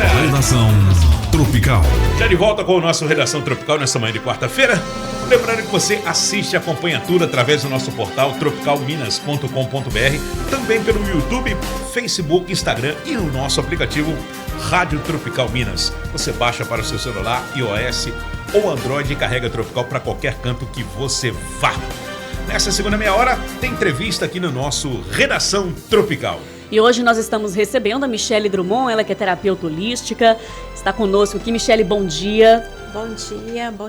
Redação Tropical. Já de volta com o nosso Redação Tropical nessa manhã de quarta-feira. Lembrando que você assiste e acompanha tudo através do nosso portal tropicalminas.com.br, também pelo YouTube, Facebook, Instagram e no nosso aplicativo Rádio Tropical Minas. Você baixa para o seu celular, iOS ou Android e carrega Tropical para qualquer canto que você vá. Nessa segunda meia hora tem entrevista aqui no nosso Redação Tropical. E hoje nós estamos recebendo a Michele Drummond, ela que é terapeuta holística, está conosco aqui. Michele, bom dia. Bom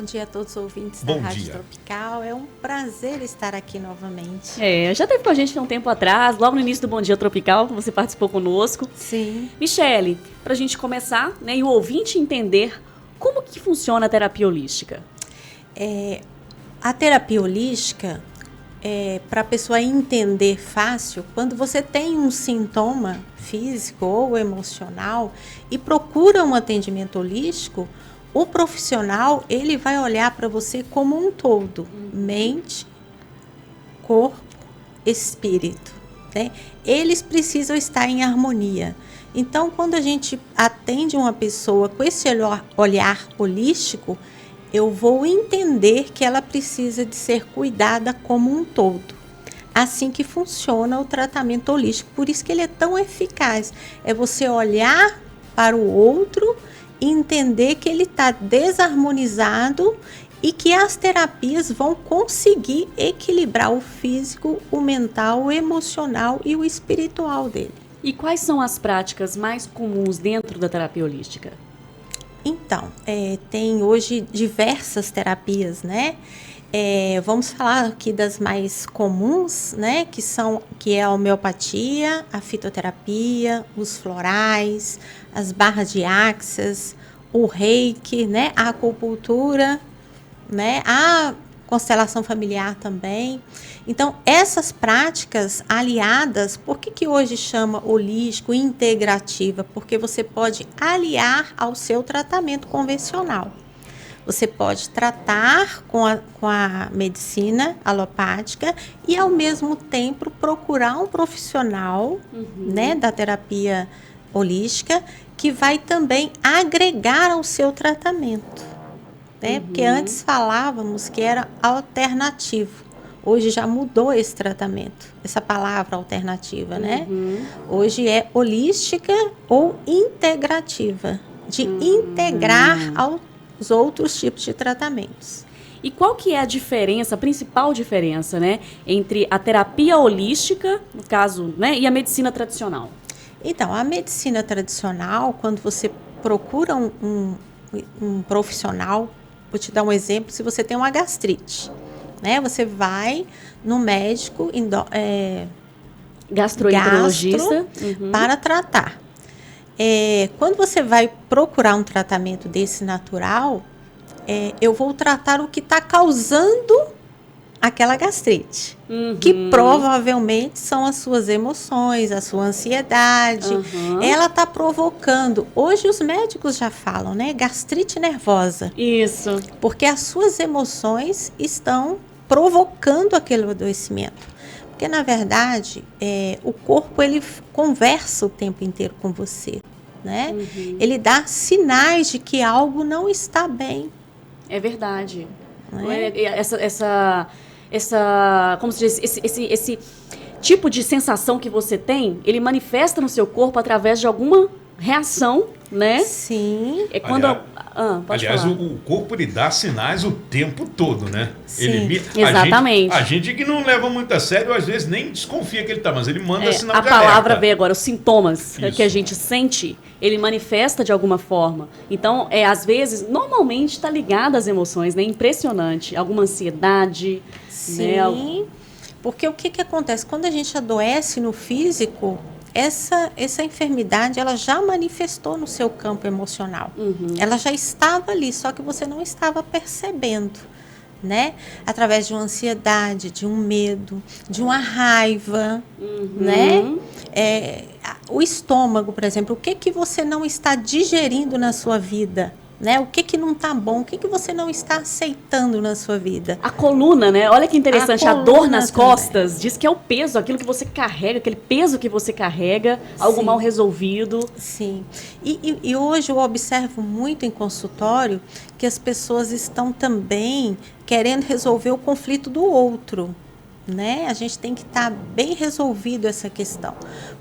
dia a todos os ouvintes da Rádio Tropical. É um prazer estar aqui novamente. Já esteve com a gente há um tempo atrás, logo no início do Bom Dia Tropical, você participou conosco. Sim. Michele, para a gente começar, né, e o ouvinte entender como que funciona a terapia holística. A terapia holística, para a pessoa entender fácil, quando você tem um sintoma físico ou emocional e procura um atendimento holístico, o profissional ele vai olhar para você como um todo, mente, corpo, espírito, né? Eles precisam estar em harmonia. Então, quando a gente atende uma pessoa com esse olhar holístico, eu vou entender que ela precisa de ser cuidada como um todo. Assim que funciona o tratamento holístico. Por isso que ele é tão eficaz. É você olhar para o outro e entender que ele está desarmonizado e que as terapias vão conseguir equilibrar o físico, o mental, o emocional e o espiritual dele. E quais são as práticas mais comuns dentro da terapia holística? Então, tem hoje diversas terapias, né? Vamos falar aqui das mais comuns, né? Que é a homeopatia, a fitoterapia, os florais, as barras de axis, o reiki, né? A acupuntura, né? A constelação familiar também. Então, essas práticas aliadas, por que hoje chama holístico, integrativa? Porque você pode aliar ao seu tratamento convencional. Você pode tratar com a medicina alopática e, ao mesmo tempo, procurar um profissional, né, da terapia holística que vai também agregar ao seu tratamento. Né? Porque antes falávamos que era alternativo. Hoje já mudou esse tratamento, essa palavra alternativa, né? Hoje é holística ou integrativa, de integrar aos outros tipos de tratamentos. E qual que é a diferença, a principal diferença, né, entre a terapia holística, no caso, né, e a medicina tradicional? Então, a medicina tradicional, quando você procura um profissional, vou te dar um exemplo, se você tem uma gastrite, né? Você vai no médico gastroenterologista para tratar. Quando você vai procurar um tratamento desse natural, eu vou tratar o que está causando aquela gastrite, que provavelmente são as suas emoções, a sua ansiedade. Ela está provocando. Hoje os médicos já falam, né? Gastrite nervosa. Isso. Porque as suas emoções estão provocando aquele adoecimento. Porque, na verdade, o corpo ele conversa o tempo inteiro com você, né? Ele dá sinais de que algo não está bem. É verdade. Né? Como se diz, esse tipo de sensação que você tem, ele manifesta no seu corpo através de alguma reação, né? Sim. É quando aliás, o corpo ele dá sinais o tempo todo, né? Sim. Exatamente. A gente que não leva muito a sério, às vezes nem desconfia que ele tá, mas ele manda sinal de alerta. A palavra alerta. veio agora, os sintomas Isso. que a gente sente, ele manifesta de alguma forma. Então, às vezes, normalmente está ligado às emoções, né? Impressionante. Alguma ansiedade. Sim. Né? Porque o que acontece? Quando a gente adoece no físico, essa enfermidade ela já manifestou no seu campo emocional. Ela já estava ali, só que você não estava percebendo, né? Através de uma ansiedade, de um medo, de uma raiva, né? O estômago, por exemplo, o que você não está digerindo na sua vida, né? O que não está bom, o que você não está aceitando na sua vida. A coluna, né? Olha que interessante, a dor nas também. costas diz que é o peso, aquilo que você carrega, aquele peso que você carrega, algo Sim. mal resolvido. Sim. E hoje eu observo muito em consultório que as pessoas estão também querendo resolver o conflito do outro, né? A gente tem que estar bem resolvido essa questão.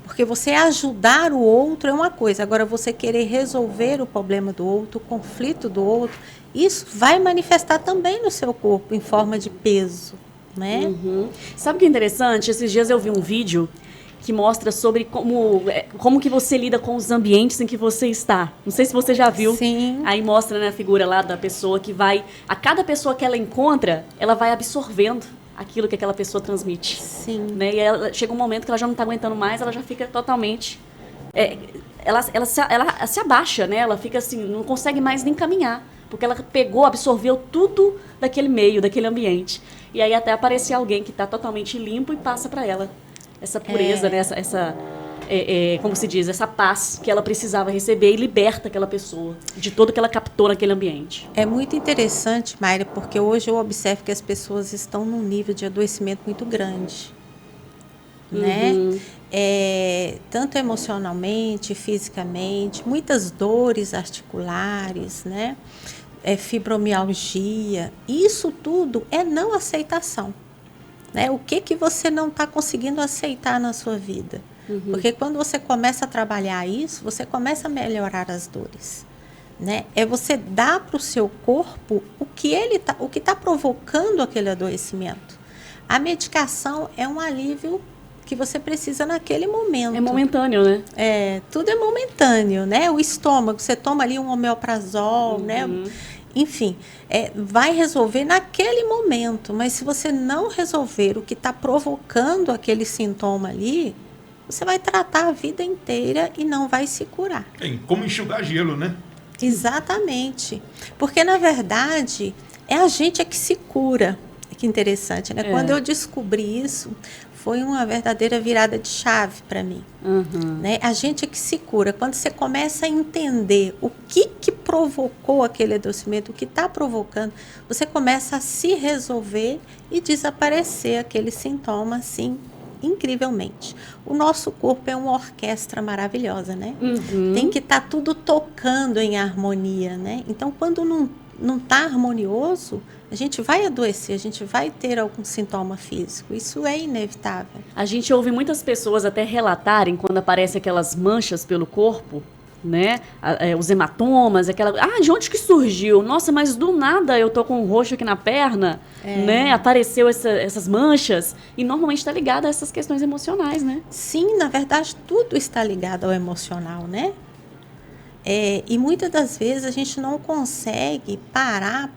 Porque você ajudar o outro é uma coisa, agora você querer resolver o problema do outro, o conflito do outro, isso vai manifestar também no seu corpo em forma de peso, né? Uhum. Sabe o que é interessante? Esses dias eu vi um vídeo que mostra sobre como que você lida com os ambientes em que você está. Não sei se você já viu. Sim. Aí mostra, né, a figura lá da pessoa que vai... A cada pessoa que ela encontra, ela vai absorvendo aquilo que aquela pessoa transmite. Sim. Né? E chega um momento que ela já não está aguentando mais, ela já fica totalmente... ela se abaixa, né? Ela fica assim, não consegue mais nem caminhar. Porque ela pegou, absorveu tudo daquele meio, daquele ambiente. E aí até aparecer alguém que está totalmente limpo e passa para ela essa pureza, né? Como se diz, essa paz que ela precisava receber e liberta aquela pessoa de tudo que ela captou naquele ambiente. É muito interessante, Mayra, porque hoje eu observo que as pessoas estão num nível de adoecimento muito grande, né? Tanto emocionalmente, fisicamente, muitas dores articulares, né? Fibromialgia, isso tudo é não aceitação, né? O que você não está conseguindo aceitar na sua vida? Porque quando você começa a trabalhar isso, você começa a melhorar as dores, né? É você dar para o seu corpo o que está provocando aquele adoecimento. A medicação é um alívio que você precisa naquele momento. É momentâneo, né? Tudo é momentâneo, né? O estômago, você toma ali um omeprazol, né? Enfim, vai resolver naquele momento, mas se você não resolver o que está provocando aquele sintoma ali, você vai tratar a vida inteira e não vai se curar. Como enxugar gelo, né? Exatamente. Porque, na verdade, é a gente que se cura. Que interessante, né? Quando eu descobri isso, foi uma verdadeira virada de chave para mim. Né? A gente que se cura. Quando você começa a entender o que provocou aquele adoecimento, o que está provocando, você começa a se resolver e desaparecer aquele sintoma, assim, incrivelmente. O nosso corpo é uma orquestra maravilhosa, né? Tem que estar tudo tocando em harmonia, né? Então, quando não está harmonioso, a gente vai adoecer, a gente vai ter algum sintoma físico. Isso é inevitável. A gente ouve muitas pessoas até relatarem quando aparecem aquelas manchas pelo corpo, né? Os hematomas, de onde que surgiu? Nossa, mas do nada eu tô com um roxo aqui na perna, né? Apareceu essas manchas e normalmente está ligado a essas questões emocionais, né? Sim, na verdade tudo está ligado ao emocional, né? E muitas das vezes a gente não consegue parar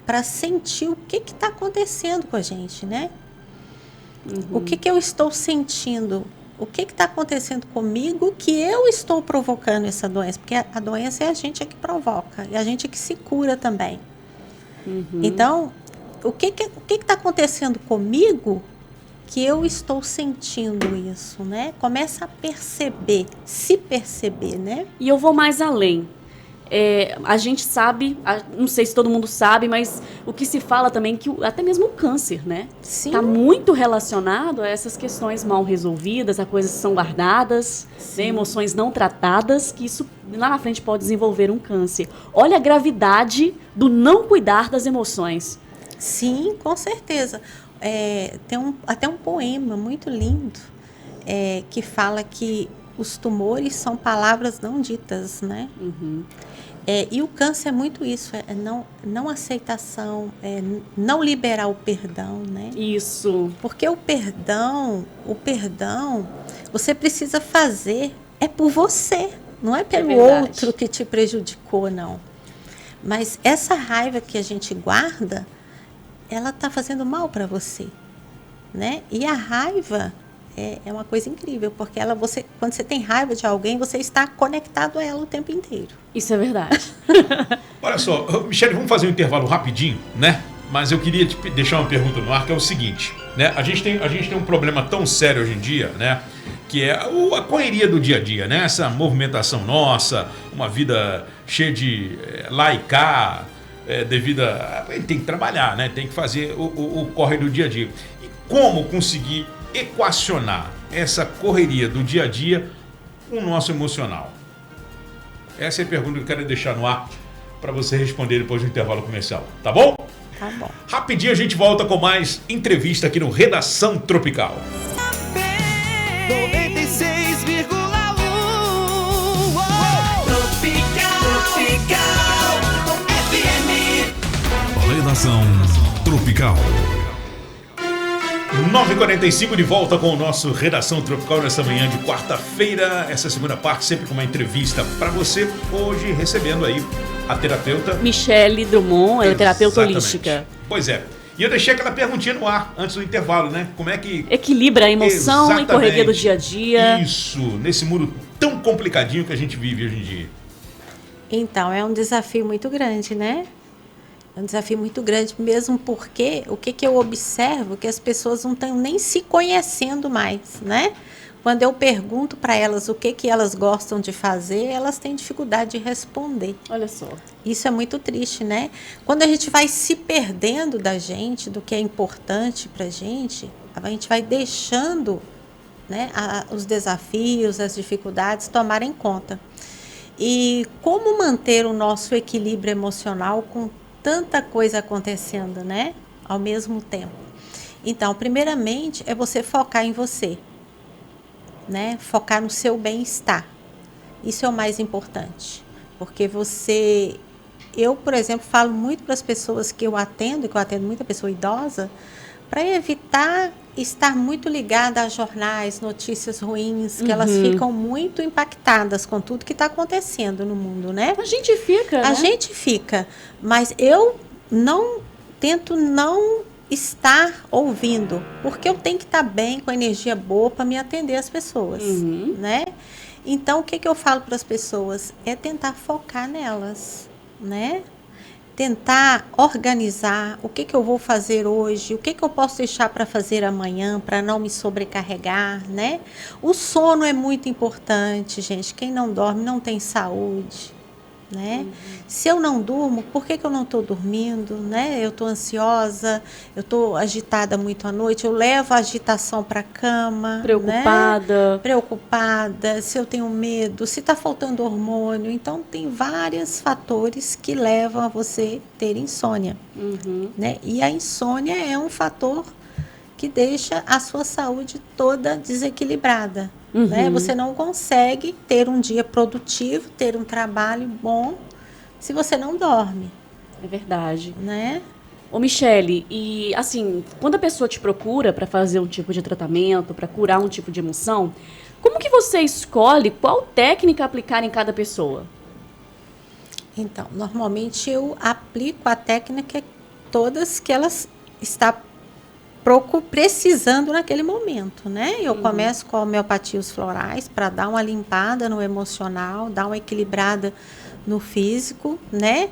para sentir o que está acontecendo com a gente, né? O que eu estou sentindo? O que está acontecendo comigo que eu estou provocando essa doença? Porque a doença é a gente que provoca e a gente que se cura também. Então, o que está acontecendo comigo que eu estou sentindo isso, né? Começa a perceber, se perceber, né? E eu vou mais além. A gente sabe, não sei se todo mundo sabe, mas o que se fala também que até mesmo o câncer, né? Sim. Está muito relacionado a essas questões mal resolvidas, a coisas que são guardadas, né, emoções não tratadas, que isso lá na frente pode desenvolver um câncer. Olha a gravidade do não cuidar das emoções. Sim, com certeza. Tem até um poema muito lindo que fala que os tumores são palavras não ditas, né? E o câncer é muito isso, não aceitação, não liberar o perdão, né? Isso. Porque o perdão, você precisa fazer, por você, não é pelo outro que te prejudicou, não. Mas essa raiva que a gente guarda, ela está fazendo mal para você, né? E a raiva é uma coisa incrível, porque quando você tem raiva de alguém, você está conectado a ela o tempo inteiro. Isso é verdade. Olha só, Michele, vamos fazer um intervalo rapidinho, né? Mas eu queria te deixar uma pergunta no ar, que é o seguinte, né? A gente tem um problema tão sério hoje em dia, né? Que é a correria do dia a dia, né? Essa movimentação nossa, uma vida cheia de lá e cá, devido a... Tem que trabalhar, né? Tem que fazer o corre do dia a dia. E como conseguir equacionar essa correria do dia a dia com o nosso emocional? Essa é a pergunta que eu quero deixar no ar para você responder depois do intervalo comercial, tá bom? Tá bom. Rapidinho a gente volta com mais entrevista aqui no Redação Tropical. 96,1 Tropical FM. Redação Tropical. 9h45 de volta com o nosso Redação Tropical nessa manhã de quarta-feira. Essa segunda parte sempre com uma entrevista para você. Hoje recebendo aí a terapeuta Michele Drummond, ela é terapeuta Exatamente. holística. Pois é. E eu deixei aquela perguntinha no ar antes do intervalo, né? Como é que... Equilibra a emoção Exatamente. e correria do dia a dia. Isso, nesse mundo tão complicadinho que a gente vive hoje em dia. Então, é um desafio muito grande, né? É um desafio muito grande, mesmo porque o que eu observo que as pessoas não estão nem se conhecendo mais, né? Quando eu pergunto para elas o que elas gostam de fazer, elas têm dificuldade de responder. Olha só. Isso é muito triste, né? Quando a gente vai se perdendo da gente, do que é importante para a gente vai deixando, né, os desafios, as dificuldades tomarem conta. E como manter o nosso equilíbrio emocional com tanta coisa acontecendo, né, ao mesmo tempo? Então, primeiramente, é você focar em você, né? Focar no seu bem-estar. Isso é o mais importante. Porque eu, por exemplo, falo muito para as pessoas que eu atendo muita pessoa idosa, para evitar estar muito ligada a jornais, notícias ruins, que elas ficam muito impactadas com tudo que está acontecendo no mundo, né? A gente fica, né? A gente fica, mas eu tento não estar ouvindo, porque eu tenho que estar bem, com energia boa para me atender as pessoas, né? Então, o que eu falo para as pessoas? É tentar focar nelas, né? Tentar organizar o que eu vou fazer hoje, o que eu posso deixar para fazer amanhã, para não me sobrecarregar, né? O sono é muito importante, gente. Quem não dorme não tem saúde, né? Se eu não durmo, por que eu não estou dormindo, né? Eu estou ansiosa, eu estou agitada muito à noite, eu levo a agitação para a cama. Preocupada. Né? Preocupada, se eu tenho medo, se está faltando hormônio. Então, tem vários fatores que levam a você ter insônia, né? E a insônia é um fator que deixa a sua saúde toda desequilibrada. Né? Você não consegue ter um dia produtivo, ter um trabalho bom, se você não dorme. É verdade. Né? Ô, Michele, e assim, quando a pessoa te procura para fazer um tipo de tratamento, para curar um tipo de emoção, como que você escolhe qual técnica aplicar em cada pessoa? Então, normalmente eu aplico a técnica todas que elas está precisando naquele momento, né? Eu começo com a homeopatia os florais para dar uma limpada no emocional, dar uma equilibrada no físico, né?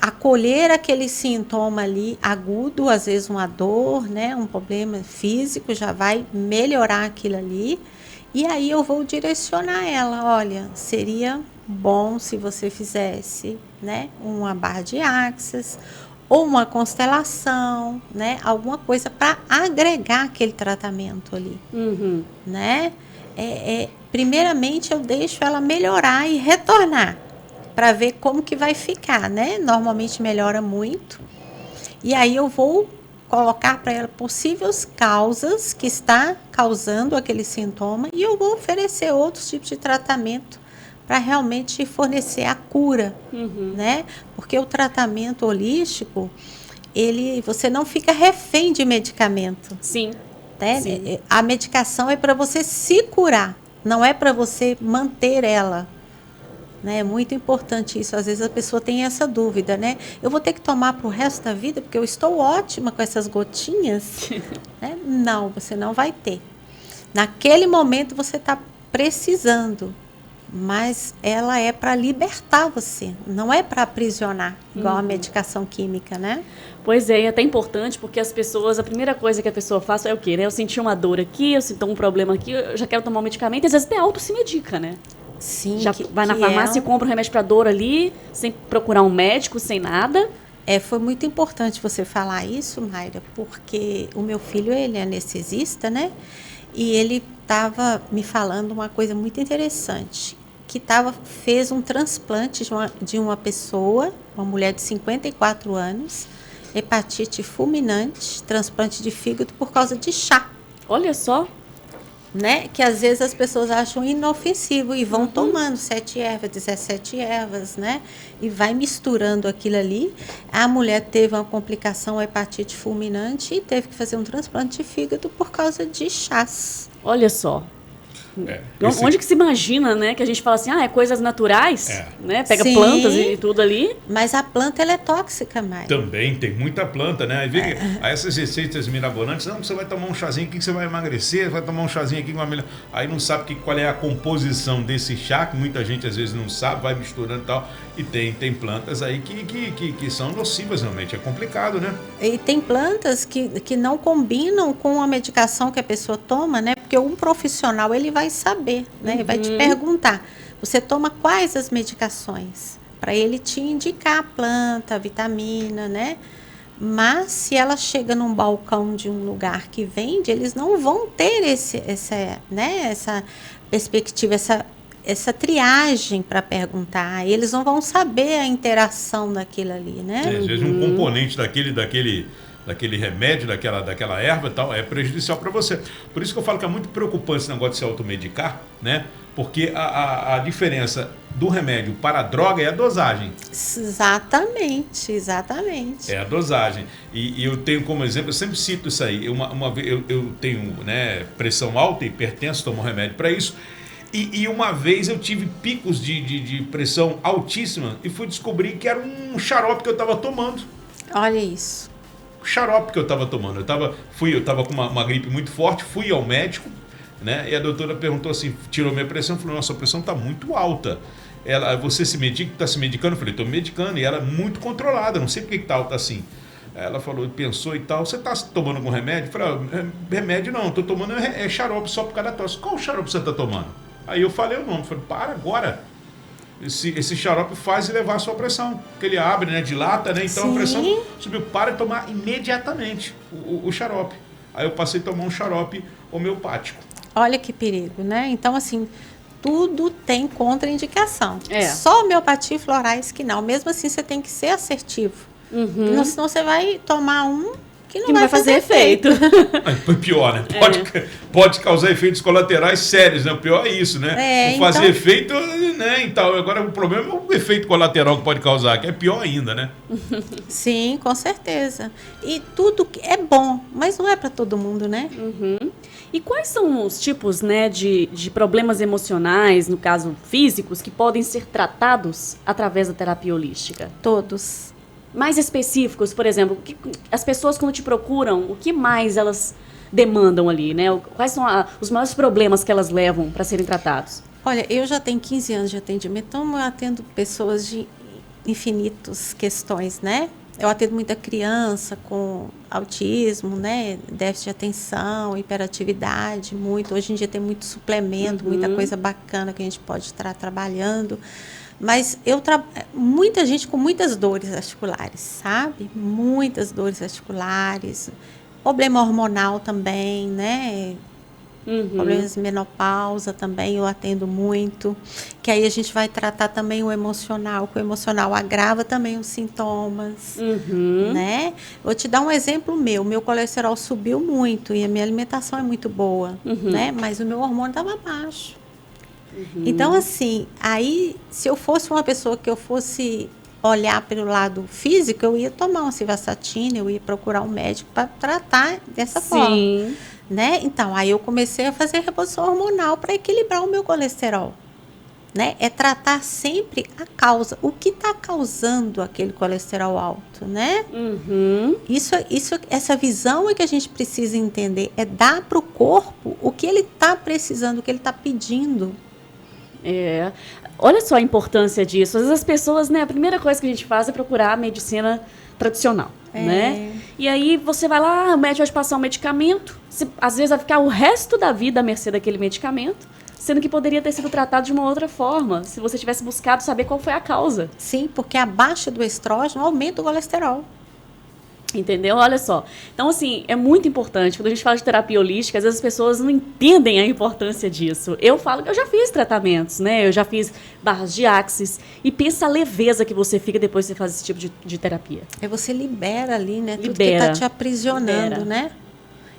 Acolher aquele sintoma ali agudo, às vezes uma dor, né? Um problema físico, já vai melhorar aquilo ali. E aí eu vou direcionar ela, olha, seria bom se você fizesse, né? Uma barra de axis, ou uma constelação, né? Alguma coisa para agregar aquele tratamento ali, né? Primeiramente eu deixo ela melhorar e retornar para ver como que vai ficar, né? Normalmente melhora muito. E aí eu vou colocar para ela possíveis causas que está causando aquele sintoma e eu vou oferecer outros tipos de tratamento para realmente fornecer a cura, né? Porque o tratamento holístico, você não fica refém de medicamento. Sim. Né? Sim. A medicação é para você se curar, não é para você manter ela. Né? É muito importante isso. Às vezes a pessoa tem essa dúvida, né? Eu vou ter que tomar para o resto da vida porque eu estou ótima com essas gotinhas? Né? Não, você não vai ter. Naquele momento você está precisando mas ela é para libertar você, não é para aprisionar, igual a medicação química, né? Pois é, e é até importante porque as pessoas, a primeira coisa que a pessoa faz é o quê, né? Eu senti uma dor aqui, eu sinto um problema aqui, eu já quero tomar um medicamento, e às vezes até auto se medica, né? Sim. Já vai na farmácia e compra um remédio para dor ali, sem procurar um médico, sem nada. Foi muito importante você falar isso, Mayra, porque o meu filho, ele é anestesista, né? E ele estava me falando uma coisa muito interessante, que fez um transplante de uma pessoa, uma mulher de 54 anos, hepatite fulminante, transplante de fígado por causa de chá. Olha só. Né? Que às vezes as pessoas acham inofensivo e vão tomando 7 ervas, 17 ervas, né? E vai misturando aquilo ali. A mulher teve uma complicação, hepatite fulminante, e teve que fazer um transplante de fígado por causa de chás. Olha só. Onde que se imagina, né? Que a gente fala assim, é coisas naturais, né? Pega Sim, plantas e tudo ali. Mas a planta, ela é tóxica, Maia. Também tem muita planta, né? Aí essas receitas mirabolantes, não, você vai tomar um chazinho aqui que você vai emagrecer, vai tomar um chazinho aqui que vai melhorar. Aí não sabe qual é a composição desse chá, que muita gente às vezes não sabe, vai misturando e tal. E tem plantas aí que são nocivas realmente, é complicado, né? E tem plantas que não combinam com a medicação que a pessoa toma, né? Porque um profissional, ele vai saber, né? Ele vai te perguntar, você toma quais as medicações? Para ele te indicar a planta, a vitamina, né? Mas se ela chega num balcão de um lugar que vende, eles não vão ter essa perspectiva, essa triagem para perguntar. Eles não vão saber a interação daquilo ali, né? Às vezes um componente daquele remédio, daquela erva e tal, é prejudicial para você. Por isso que eu falo que é muito preocupante esse negócio de se automedicar, né? Porque a diferença do remédio para a droga é a dosagem. Exatamente. É a dosagem. E eu tenho como exemplo, eu sempre cito isso aí. Uma vez eu tenho, né, pressão alta, hipertenso, tomo remédio para isso. E uma vez eu tive picos de pressão altíssima e fui descobrir que era um xarope que eu estava tomando. Olha isso. O xarope que eu estava tomando. Eu estava com uma gripe muito forte, fui ao médico, né? E a doutora perguntou assim, tirou minha pressão, falou, nossa, a pressão está muito alta. Você se medica, está se medicando? Eu falei, estou me medicando. E ela muito controlada, não sei por que está alta assim. Ela falou, pensou e tal, você está tomando algum remédio? Eu falei, remédio não, estou tomando xarope só por causa da tosse. Qual xarope você está tomando? Aí eu falei o nome, falei, para agora. Esse xarope faz elevar a sua pressão, porque ele abre, né, dilata, né, então Sim. a pressão subiu, para de tomar imediatamente o xarope. Aí eu passei a tomar um xarope homeopático. Olha que perigo, né? Então, assim, tudo tem contraindicação. É. Só homeopatia e florais que não. Mesmo assim, você tem que ser assertivo. Senão você vai tomar que não vai fazer efeito. Aí, pior, né? Pode causar efeitos colaterais sérios, né? O pior é isso, né? Não fazer efeito, né? Então, agora o problema é o efeito colateral que pode causar, que é pior ainda, né? Sim, com certeza. E tudo é bom, mas não é para todo mundo, né? E quais são os tipos, né, de problemas emocionais, no caso físicos, que podem ser tratados através da terapia holística? Todos. Mais específicos, por exemplo, as pessoas quando te procuram, o que mais elas demandam ali, né? Quais são os maiores problemas que elas levam para serem tratados? Olha, eu já tenho 15 anos de atendimento, então eu atendo pessoas de infinitas questões, né? Eu atendo muita criança com autismo, né? Déficit de atenção, hiperatividade, muito. Hoje em dia tem muito suplemento, muita coisa bacana que a gente pode estar trabalhando. Mas muita gente com muitas dores articulares, sabe? Muitas dores articulares. Problema hormonal também, né? Problemas de menopausa também eu atendo muito. Que aí a gente vai tratar também o emocional, que o emocional agrava também os sintomas, né? Vou te dar um exemplo meu colesterol subiu muito e a minha alimentação é muito boa, né? Mas o meu hormônio estava baixo. Então, assim, aí, se eu fosse uma pessoa que eu fosse olhar pelo lado físico, eu ia tomar uma civastatina, eu ia procurar um médico para tratar dessa forma, né? Então, aí eu comecei a fazer reposição hormonal para equilibrar o meu colesterol, né? É tratar sempre a causa, o que está causando aquele colesterol alto, né? Essa visão é que a gente precisa entender, é dar para o corpo o que ele está precisando, o que ele está pedindo. Olha só a importância disso. Às vezes as pessoas, né, a primeira coisa que a gente faz é procurar a medicina tradicional, né? E aí você vai lá, o médico vai te passar um medicamento, você, às vezes vai ficar o resto da vida à mercê daquele medicamento, sendo que poderia ter sido tratado de uma outra forma, se você tivesse buscado saber qual foi a causa. Sim, porque a baixa do estrógeno aumenta o colesterol. Entendeu? Olha só. Então, assim, é muito importante. Quando a gente fala de terapia holística, às vezes as pessoas não entendem a importância disso. Eu falo que eu já fiz tratamentos, né? Eu já fiz barras de axis. E pensa a leveza que você fica depois que você faz esse tipo de terapia. Aí você libera ali, né? Tudo que Libera. está te aprisionando, Libera. né?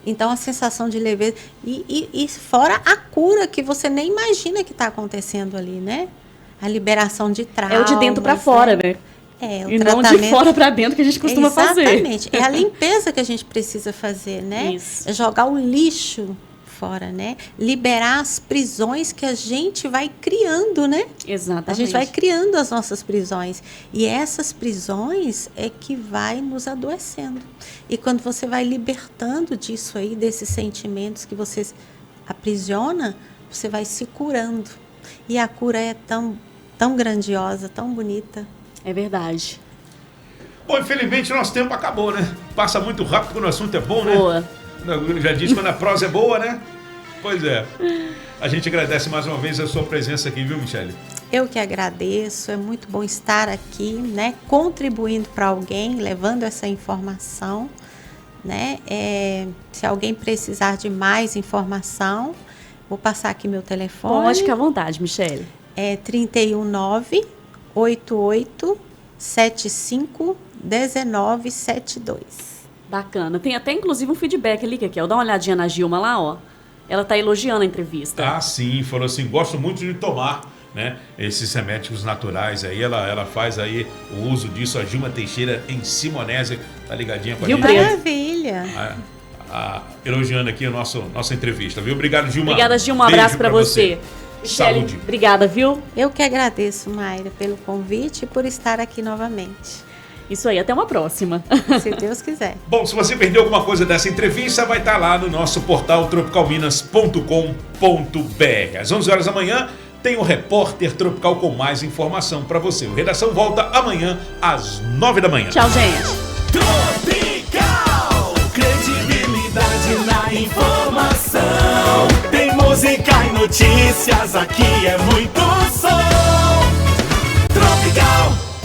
Então, a sensação de leveza. E fora a cura que você nem imagina que está acontecendo ali, né? A liberação de traumas. É o de dentro para fora, né? É, o E tratamento... não de fora para dentro que a gente costuma fazer. Exatamente. É a limpeza que a gente precisa fazer, né? Isso. É jogar o lixo fora, né? Liberar as prisões que a gente vai criando, né? Exatamente. A gente vai criando as nossas prisões. E essas prisões é que vai nos adoecendo. E quando você vai libertando disso aí, desses sentimentos que você aprisiona, você vai se curando. E a cura é tão grandiosa, tão bonita. É verdade. Bom, infelizmente o nosso tempo acabou, né? Passa muito rápido quando o assunto é bom, né? Boa. Já disse quando a prosa é boa, né? Pois é. A gente agradece mais uma vez a sua presença aqui, viu, Michele? Eu que agradeço, é muito bom estar aqui, né? Contribuindo para alguém, levando essa informação, né? Se alguém precisar de mais informação, vou passar aqui meu telefone. Pode ficar à vontade, Michele. É 319-8875-1972. Bacana. Tem até, inclusive, um feedback ali, que é. Dá uma olhadinha na Gilma lá, ó. Ela tá elogiando a entrevista. Ah, sim. Falou assim, gosto muito de tomar, né, esses remédios naturais aí. Ela faz aí o uso disso. A Gilma Teixeira em Simonésia. Tá ligadinha com a Rio gente. Preto. Maravilha! Elogiando aqui a nossa entrevista, viu? Obrigado, Gilma. Obrigada, Gilma. Um Beijo abraço pra você. Michele, Saúde. obrigada, viu? Eu que agradeço, Mayra, pelo convite e por estar aqui novamente. Isso aí, até uma próxima. Se Deus quiser. Bom, se você perdeu alguma coisa dessa entrevista, vai estar lá no nosso portal tropicalminas.com.br. Às 11 horas da manhã tem o Repórter Tropical com mais informação para você. O Redação volta amanhã às 9 da manhã. Tchau, gente. Tropical, credibilidade na informação. Tem música e notícias, aqui é muito